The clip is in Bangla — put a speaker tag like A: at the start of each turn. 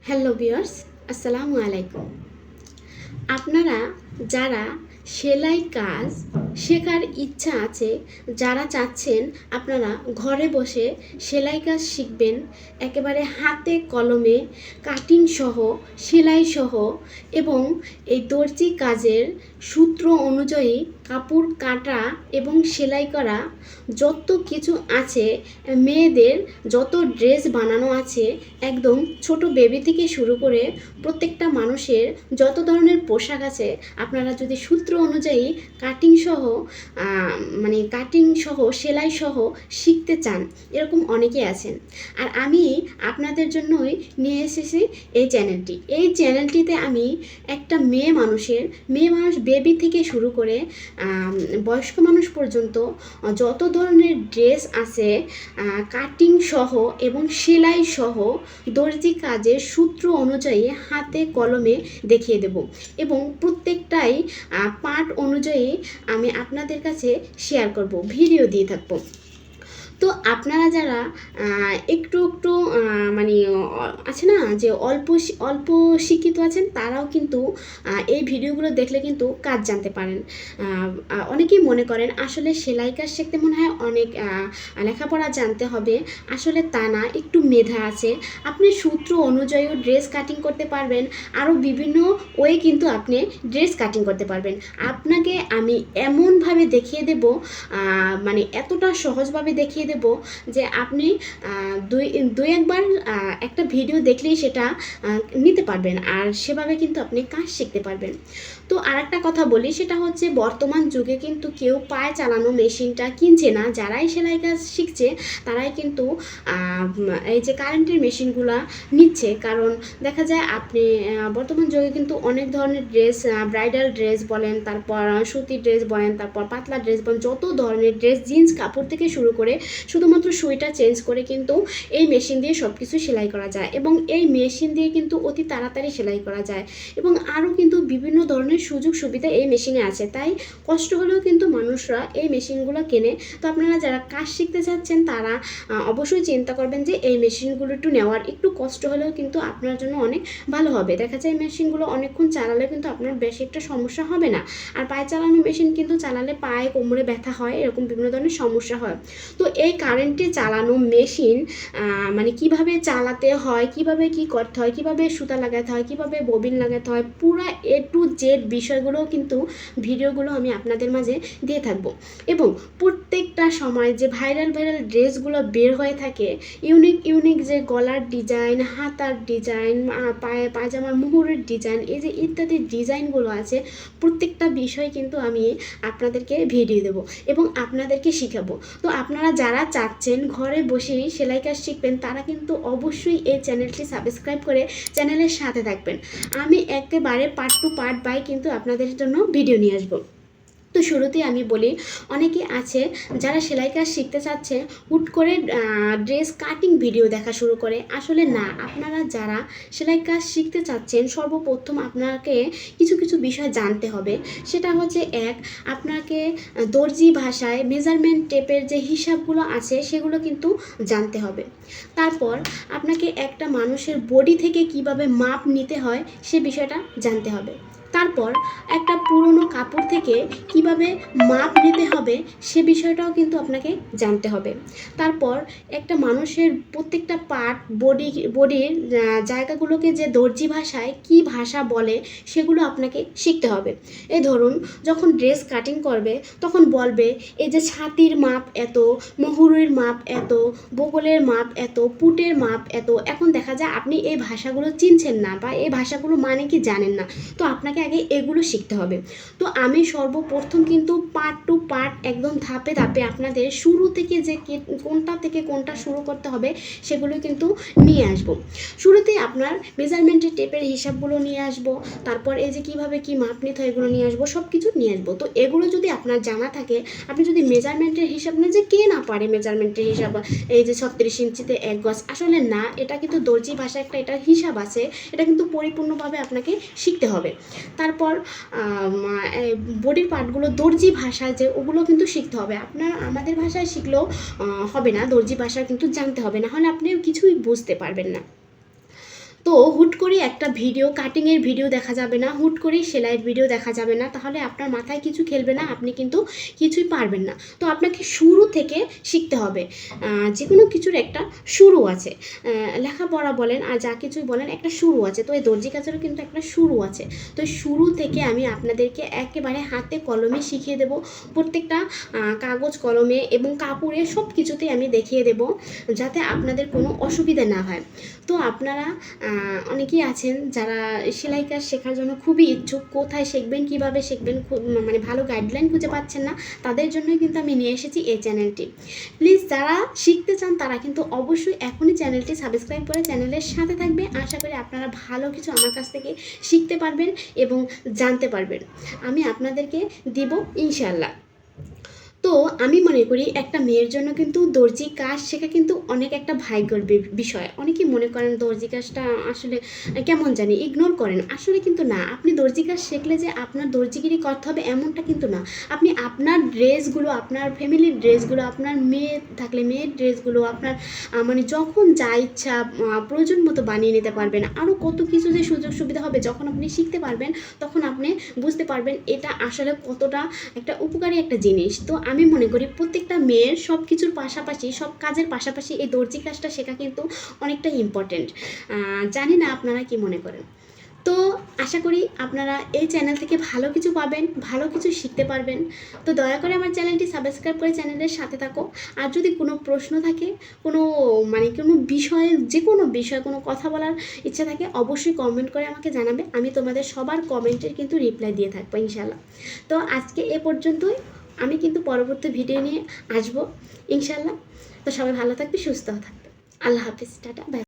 A: হ্যালো ভিউয়ার্স, আসসালামু আলাইকুম। আপনারা যারা সেলাই কাজ শেখার ইচ্ছা আছে, যারা চাচ্ছেন আপনারা ঘরে বসে সেলাই কাজ শিখবেন, একেবারে হাতে কলমে কাটিং সহ, সেলাই সহ এবং এই দর্জি কাজের সূত্র অনুযায়ী কাপড় কাটা এবং সেলাই করা যত কিছু আছে, মেয়েদের যত ড্রেস বানানো আছে, একদম ছোট বেবি থেকে শুরু করে প্রত্যেকটা মানুষের যত ধরনের পোশাক আছে, আপনারা যদি সূত্র অনুযায়ী কাটিং সহ কাটিং সহ সেলাই সহ শিখতে চান, এরকম অনেকে আছেন। আর আমি আপনাদের জন্যই নিয়ে এসেছি এই চ্যানেলটিতে আমি একটা মেয়ে মানুষ বেবি থেকে শুরু করে বয়স্ক মানুষ পর্যন্ত যত ধরনের ড্রেস আছে কাটিং সহ এবং সেলাই সহ দর্জি কাজের সূত্র অনুযায়ী হাতে কলমে দেখিয়ে দেব এবং প্রত্যেকটাই পার্ট অনুযায়ী আমি আপনাদের কাছে শেয়ার করব, ভিডিও দিয়ে থাকবো। তো আপনারা যারা একটু একটু আছে না যে অল্প শিক্ষিত আছেন, তারাও কিন্তু এই ভিডিওগুলো দেখলে কিন্তু কাজ জানতে পারেন। অনেকেই মনে করেন আসলে সেলাই কাজ শিখতে মনে হয় অনেক লেখাপড়া জানতে হবে। আসলে তা না, একটু মেধা আছে, আপনি সূত্র অনুযায়ীও ড্রেস কাটিং করতে পারবেন। আরও বিভিন্ন ওয়ে কিন্তু আপনি ড্রেস কাটিং করতে পারবেন। আপনাকে আমি এমনভাবে দেখিয়ে দেব, এতটা সহজভাবে দেখিয়ে দেব যে আপনি দুই একবার একটা ভিডিও দেখলেই সেটা নিতে পারবেন, আর সেভাবে কিন্তু আপনি কাজ শিখতে পারবেন। তো আর একটা কথা বলি, সেটা হচ্ছে বর্তমান যুগে কিন্তু কেউ পায়ে চালানো মেশিনটা কিনছে না। যারাই সেলাই কাজ শিখছে তারাই কিন্তু এই যে কারেন্টের মেশিনগুলো নিচ্ছে, কারণ দেখা যায় আপনি বর্তমান যুগে কিন্তু অনেক ধরনের ড্রেস, ব্রাইডাল ড্রেস বলেন, তারপর সুতির ড্রেস বলেন, তারপর পাতলা ড্রেস বলেন, যত ধরনের ড্রেস, জিন্স কাপড় থেকে শুরু করে শুধুমাত্র সুইটা চেঞ্জ করে কিন্তু এই মেশিন দিয়ে সব কিছু সেলাই করা যায় এবং এই মেশিন দিয়ে কিন্তু অতি তাড়াতাড়ি সেলাই করা যায় এবং আরও কিন্তু বিভিন্ন ধরনের সুযোগ সুবিধা এই মেশিনে আছে। তাই কষ্ট হলেও কিন্তু মানুষরা এই মেশিনগুলো কেনে। তো আপনারা যারা কাজ শিখতে চাচ্ছেন তারা অবশ্যই চিন্তা করবেন যে এই মেশিনগুলো একটু নেওয়ার, একটু কষ্ট হলেও কিন্তু আপনার জন্য অনেক ভালো হবে। দেখা যায় মেশিনগুলো অনেকক্ষণ চালালে কিন্তু আপনার বেশি একটা সমস্যা হবে না। আর পায়ে চালানো মেশিন কিন্তু চালালে পায়ে কোমরে ব্যথা হয়, এরকম বিভিন্ন ধরনের সমস্যা হয়। তো এই কারেন্টে চালানো মেশিন কিভাবে চালাতে হয়, কিভাবে কি করতে হয়, কিভাবে সুতা লাগাতে হয়, কিভাবে ববিন লাগাতে হয়, পুরো A to Z বিষয়গুলো কিন্তু ভিডিওগুলো আমি আপনাদের মাঝে দিয়ে থাকবো। এবং প্রত্যেকটা সময় যে ভাইরাল ড্রেসগুলো বের হয়ে থাকে, ইউনিক যে গলার ডিজাইন, হাতার ডিজাইন, পায়জামার মুহুরের ডিজাইন, এই যে ইত্যাদি ডিজাইনগুলো আছে, প্রত্যেকটা বিষয় কিন্তু আমি আপনাদেরকে ভিডিও দেবো এবং আপনাদেরকে শিখাবো। তো আপনারা যারা চাচ্ছেন ঘরে বসেই সেলাই কাজ শিখবেন, তারা কিন্তু অবশ্যই এই চ্যানেলটি সাবস্ক্রাইব করে চ্যানেলের সাথে থাকবেন। আমি একেবারে পার্ট টু পার্ট বাই কিন্তু আপনাদের জন্য ভিডিও নিয়ে আসবো। তো শুরুতেই আমি বলি, অনেকে আছে যারা সেলাই কাজ শিখতে চাচ্ছে হুট করে ড্রেস কাটিং ভিডিও দেখা শুরু করে। আসলে না, আপনারা যারা সেলাই কাজ শিখতে চাচ্ছেন সর্বপ্রথম আপনাকে কিছু কিছু বিষয় জানতে হবে। সেটা হচ্ছে আপনাকে দর্জি ভাষায় মেজারমেন্ট টেপের যে হিসাবগুলো আছে সেগুলো কিন্তু জানতে হবে। তারপর আপনাকে একটা মানুষের বডি থেকে কিভাবে মাপ নিতে হয় সে বিষয়টা জানতে হবে। তারপর একটা পুরনো কাপড় থেকে কিভাবে মাপ নিতে হবে সে বিষয়টাও কিন্তু আপনাকে জানতে হবে। তারপর একটা মানুষের প্রত্যেকটা পার্ট, বডির জায়গাগুলোকে যে দর্জি ভাষায় কি ভাষা বলে সেগুলো আপনাকে শিখতে হবে। এই ধরুন, যখন ড্রেস কাটিং করবে তখন বলবে এই যে ছাতির মাপ এত, মুহুরের মাপ এত, বগলের মাপ এত, পুটের মাপ এত। এখন দেখা যায় আপনি এই ভাষাগুলো চিনছেন না বা এই ভাষাগুলো মানে কি জানেন না, তো আপনাকে আগে এগুলো শিখতে হবে। তো আমি সর্বপ্রথম কিন্তু পার্ট টু পার্ট একদম ধাপে ধাপে আপনাদের শুরু থেকে যে কোনটা থেকে কোনটা শুরু করতে হবে সেগুলো কিন্তু নিয়ে আসব। শুরুতেই আপনার মেজারমেন্টের টেপের হিসাবগুলো নিয়ে আসব, তারপর এই যে কিভাবে কি মাপ নিতে হয় এগুলো নিয়ে আসবো, সব কিছু নিয়ে আসবো। তো এগুলো যদি আপনার জানা থাকে, আপনি যদি মেজারমেন্টের হিসাব নেন, যে কে না পারে মেজারমেন্টের হিসাব, এই যে 36 ইঞ্চিতে 1 গজ, আসলে না, এটা কিন্তু দর্জি ভাষায় একটা এটার হিসাব আছে, এটা কিন্তু পরিপূর্ণভাবে আপনাকে শিখতে হবে। তারপর বডির পার্টগুলো দর্জি ভাষায় যে ওগুলো কিন্তু শিখতে হবে। আপনার আমাদের ভাষায় শিখলেও হবে না, দর্জি ভাষা কিন্তু জানতে হবে, না হলে আপনি কিছুই বুঝতে পারবেন না। তো হুট করে একটা ভিডিও কাটিংয়ের ভিডিও দেখা যাবে না, হুট করে সেলাইয়ের ভিডিও দেখা যাবে না, তাহলে আপনার মাথায় কিছু খেলবে না, আপনি কিন্তু কিছুই পারবেন না। তো আপনাকে শুরু থেকে শিখতে হবে। যে কোনো কিছুর একটা শুরু আছে, লেখাপড়া বলেন আর যা কিছুই বলেন একটা শুরু আছে, তো এই দর্জি কাজেরও কিন্তু একটা শুরু আছে। তো শুরু থেকে আমি আপনাদেরকে একেবারে হাতে কলমে শিখিয়ে দেব, প্রত্যেকটা কাগজ কলমে এবং কাপড়ে সব কিছুতেই আমি দেখিয়ে দেব, যাতে আপনাদের কোনো অসুবিধা না হয়। তো আপনারা অনেকেই আছেন যারা সেলাই কাজ শেখার জন্য খুবই ইচ্ছুক, কোথায় শিখবেন কীভাবে শিখবেন মানে ভালো গাইডলাইন খুঁজে পাচ্ছেন না, তাদের জন্যই কিন্তু আমি নিয়ে এসেছি এই চ্যানেলটি। প্লিজ যারা শিখতে চান তারা কিন্তু অবশ্যই এখনই চ্যানেলটি সাবস্ক্রাইব করে চ্যানেলের সাথে থাকবে। আশা করি আপনারা ভালো কিছু আমার কাছ থেকে শিখতে পারবেন এবং জানতে পারবেন, আমি আপনাদেরকে দিব ইনশাল্লাহ। তো আমি মনে করি একটা মেয়ের জন্য কিন্তু দর্জি কাজ শেখা কিন্তু অনেক একটা ভাগ্যের বিষয়। অনেকেই মনে করেন দর্জি কাজটা আসলে কেমন জানি ইগনোর করেন, আসলে কিন্তু না। আপনি দর্জি কাজ শিখলে যে আপনার দর্জিগিরি করতে হবে এমনটা কিন্তু না। আপনি আপনার ড্রেসগুলো, আপনার ফ্যামিলির ড্রেসগুলো, আপনার মেয়ে থাকলে মেয়ের ড্রেসগুলো আপনার মানে যখন যা ইচ্ছা প্রয়োজন মতো বানিয়ে নিতে পারবেন। আরও কত কিছু যে সুযোগ সুবিধা হবে যখন আপনি শিখতে পারবেন, তখন আপনি বুঝতে পারবেন এটা আসলে কতটা একটা উপকারী একটা জিনিস। তো আমি মনে করি প্রত্যেকটা মেয়ের সব কিছুর পাশাপাশি, সব কাজের পাশাপাশি এই দর্জি কাজটা শেখা কিন্তু অনেকটা ইম্পর্টেন্ট। জানি না আপনারা কি মনে করেন। তো আশা করি আপনারা এই চ্যানেল থেকে ভালো কিছু পাবেন, ভালো কিছু শিখতে পারবেন। তো দয়া করে আমার চ্যানেলটি সাবস্ক্রাইব করে চ্যানেলের সাথে থাকো। আর যদি কোনো প্রশ্ন থাকে, কোনো মানে কোনো বিষয়ে, যে কোনো বিষয়ে কোনো কথা বলার ইচ্ছা থাকে, অবশ্যই কমেন্ট করে আমাকে জানাবে। আমি তোমাদের সবার কমেন্টের কিন্তু রিপ্লাই দিয়ে থাকবো ইনশাল্লাহ। তো আজকে এ পর্যন্তই, আমি কিন্তু পরবর্তী ভিডিও নিয়ে আসবো ইনশাল্লাহ। তো সবাই ভালো থাকবে, সুস্থ থাকবে। আল্লাহ হাফিজ, টাটা, বাই।